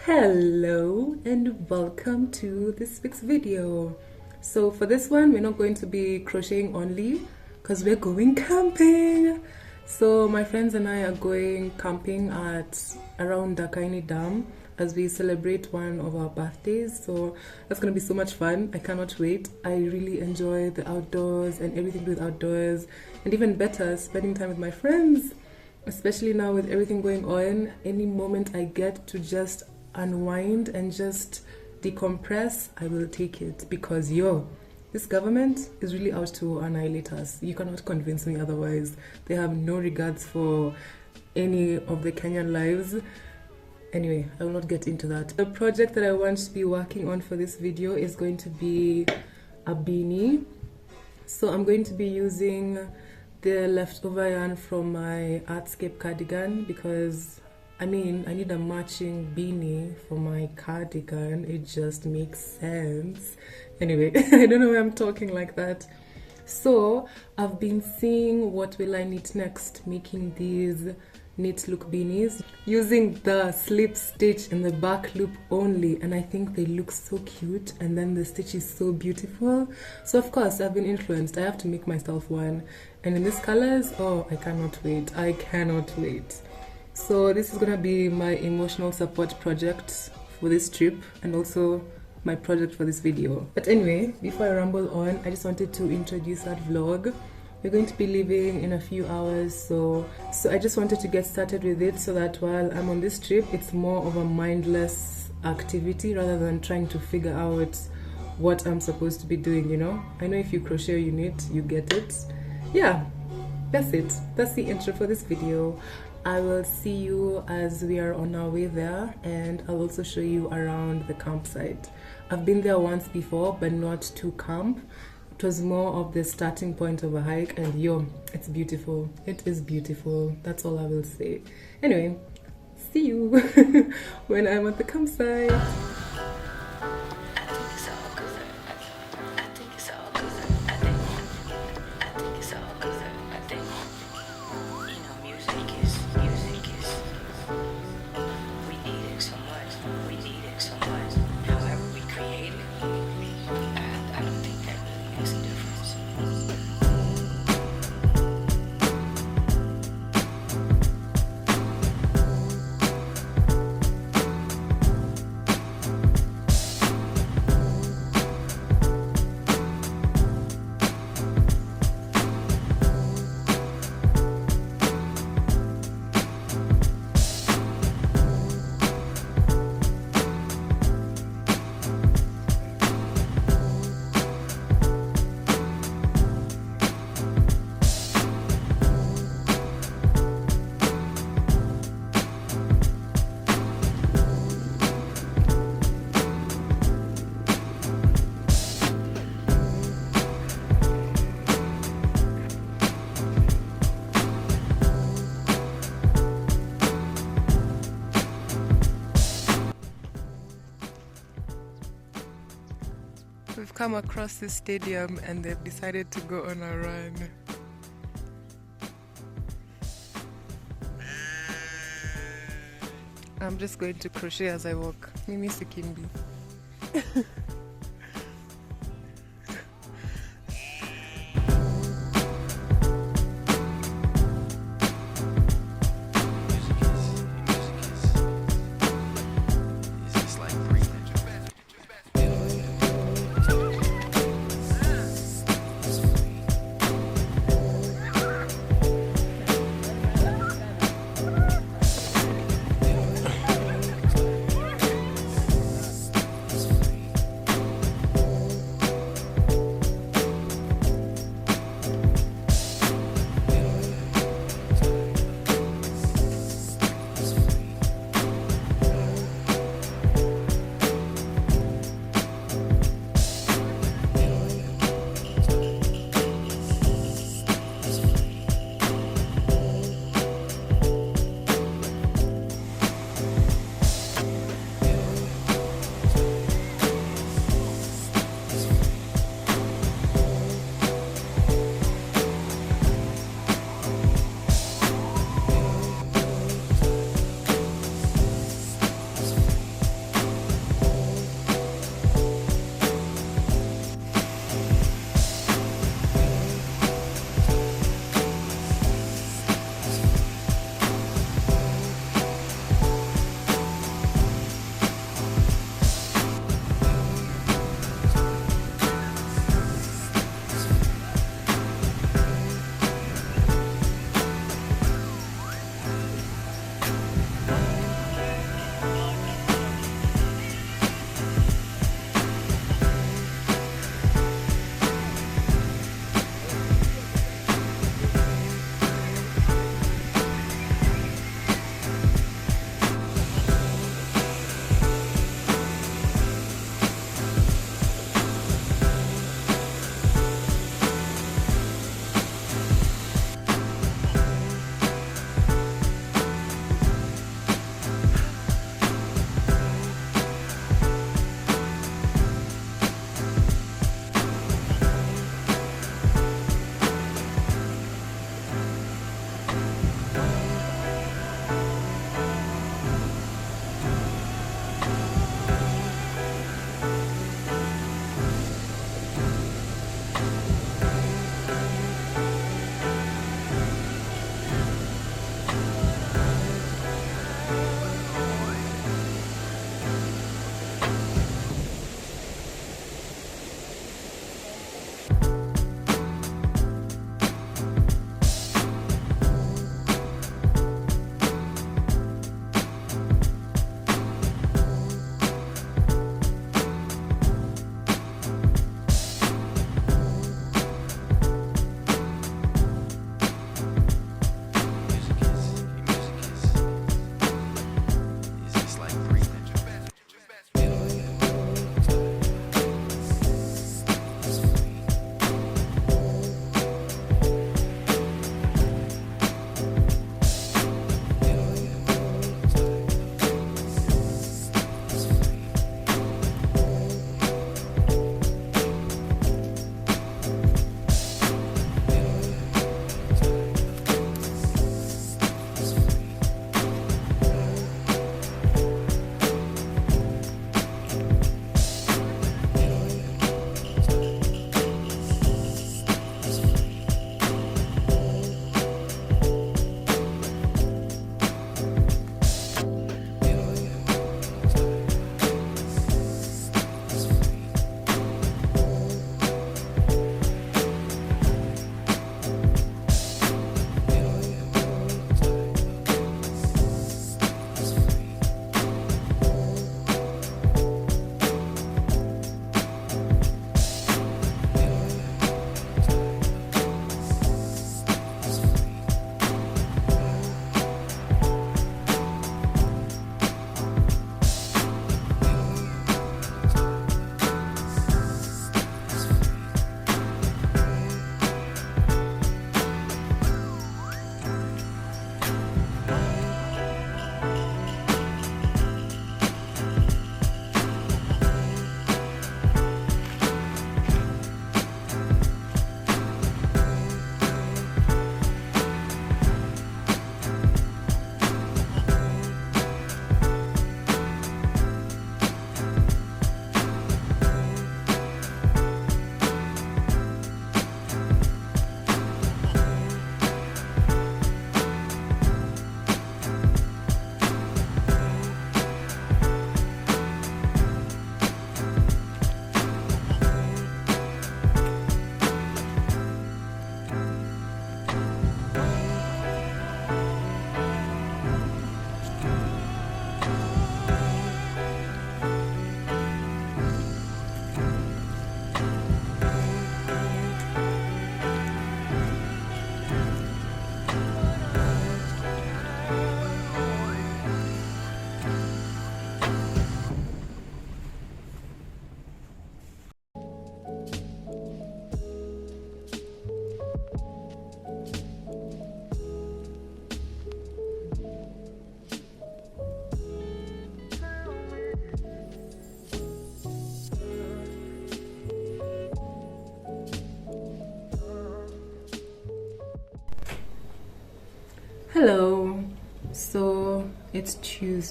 Hello and welcome to this week's video. So for this one we're not going to be crocheting only because we're going camping. So my friends and I are going camping at around Ndakaini Dam as we celebrate one of our birthdays. So that's going to be so much fun. I cannot wait. I really enjoy the outdoors and everything to do with outdoors, and even better, spending time with my friends, especially now with everything going on. Any moment I get to just unwind and just decompress, I will take it, because this government is really out to annihilate us. You cannot convince me otherwise. They have no regards for any of the Kenyan lives. Anyway, I will not get into that. The project that I want to be working on for this video is going to be a beanie. So I'm going to be using the leftover yarn from my Artscape cardigan, because I need a matching beanie for my cardigan. It just makes sense. Anyway, I don't know why I'm talking like that. So I've been seeing what will I knit next, making these knit look beanies using the slip stitch in the back loop only, and I think they look so cute, and then the stitch is so beautiful. So of course I've been influenced. I have to make myself one, and in these colors, oh, I cannot wait. So this is gonna be my emotional support project for this trip, and also my project for this video. But anyway, before I ramble on, I just wanted to introduce that vlog. We're going to be leaving in a few hours, so I just wanted to get started with it, so that while I'm on this trip, it's more of a mindless activity rather than trying to figure out what I'm supposed to be doing, you know? I know if you crochet or you knit, you get it. Yeah, that's it. That's the intro for this video. I will see you as we are on our way there, and I'll also show you around the campsite. I've been there once before, but not to camp. It was more of the starting point of a hike, and it's beautiful. It is beautiful. That's all I will say. Anyway, see you when I'm at the campsite. We've come across this stadium and they've decided to go on a run. I'm just going to crochet as I walk. Mimi Sikimbi.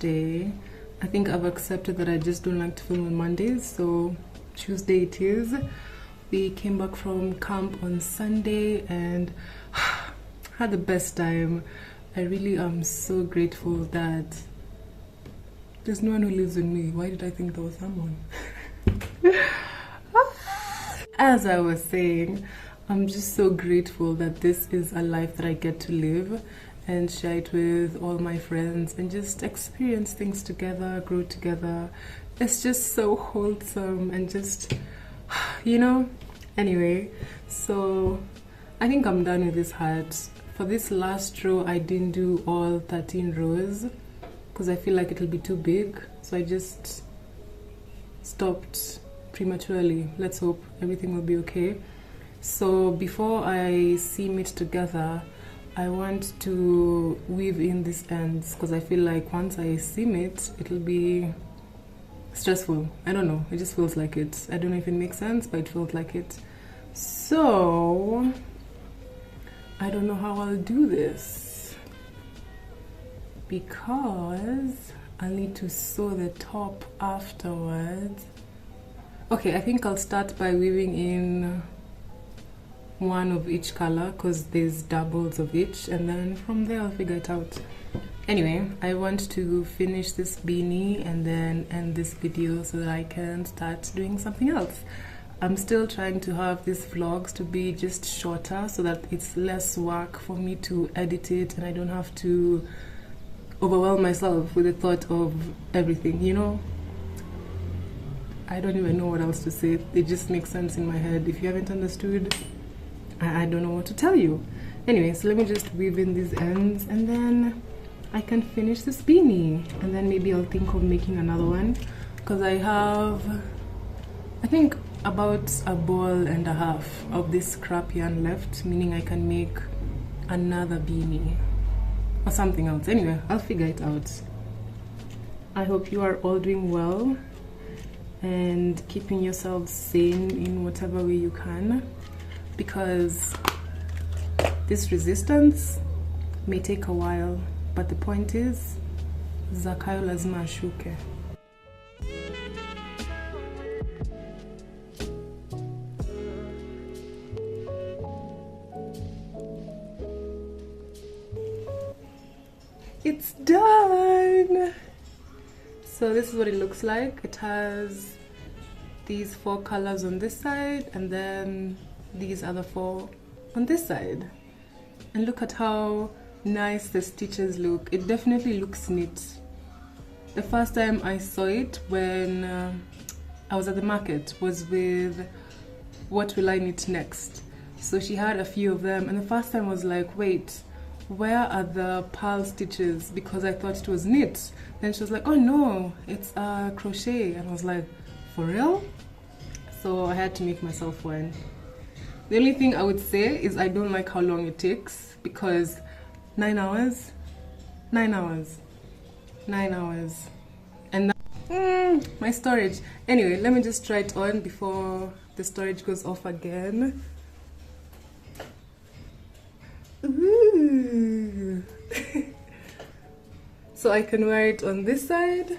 Tuesday. I think I've accepted that I just don't like to film on Mondays, so Tuesday it is. We came back from camp on Sunday and had the best time. I really am so grateful that there's no one who lives with me. Why did I think there was someone? As I was saying, I'm just so grateful that this is a life that I get to live and share it with all my friends and just experience things together, grow together. It's just so wholesome and just, you know. Anyway, so I think I'm done with this hat. For this last row, I didn't do all 13 rows because I feel like it'll be too big, so I just stopped prematurely. Let's hope everything will be okay. So before I seam it together, I want to weave in these ends because I feel like once I seam it, it'll be stressful. I don't know, it just feels like it. I don't know if it makes sense, but it feels like it. So I don't know how I'll do this because I'll need to sew the top afterwards. Okay, I think I'll start by weaving in one of each color because there's doubles of each, and then from there I'll figure it out. Anyway, I want to finish this beanie and then end this video so that I can start doing something else. I'm still trying to have these vlogs to be just shorter so that it's less work for me to edit it and I don't have to overwhelm myself with the thought of everything, you know? I don't even know what else to say. It just makes sense in my head. If you haven't understood, I don't know what to tell you. Anyway, so let me just weave in these ends and then I can finish this beanie, and then maybe I'll think of making another one because I have, I think, about a ball and a half of this scrap yarn left, meaning I can make another beanie or something else. Anyway, I'll figure it out. I hope you are all doing well and keeping yourselves sane in whatever way you can, because this resistance may take a while, but the point is Zakayo lazima ashuke. It's done! So this is what it looks like. It has these 4 colors on this side and then these other 4 on this side. And look at how nice the stitches look. It definitely looks neat. The first time I saw it when I was at the market was with What Will I Knit Next. So she had a few of them and the first time I was like, wait, where are the purl stitches? Because I thought it was knit. Then she was like, oh no, it's crochet. And I was like, for real? So I had to make myself one. The only thing I would say is I don't like how long it takes, because 9 hours, 9 hours, 9 hours. And my storage. Anyway, let me just try it on before the storage goes off again. Ooh. So I can wear it on this side,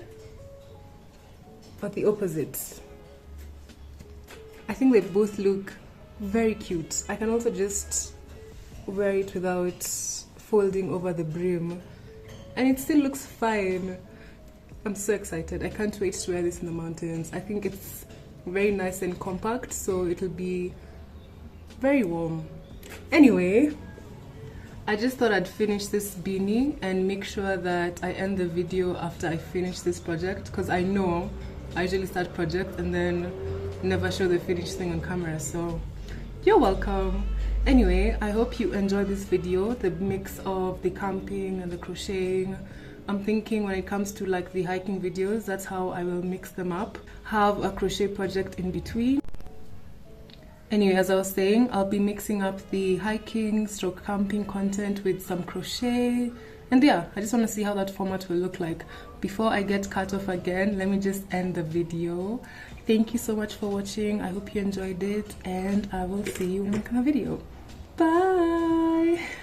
but the opposite. I think they both look very cute. I can also just wear it without folding over the brim, and it still looks fine. I'm so excited. I can't wait to wear this in the mountains. I think it's very nice and compact, so it'll be very warm. Anyway, I just thought I'd finish this beanie and make sure that I end the video after I finish this project, because I know I usually start project and then never show the finished thing on camera, so you're welcome. Anyway, I hope you enjoyed this video, the mix of the camping and the crocheting. I'm thinking when it comes to like the hiking videos, that's how I will mix them up. Have a crochet project in between. Anyway, as I was saying, I'll be mixing up the hiking stroke camping content with some crochet. And yeah, I just want to see how that format will look like. Before I get cut off again, let me just end the video. Thank you so much for watching. I hope you enjoyed it, and I will see you in another video. Bye!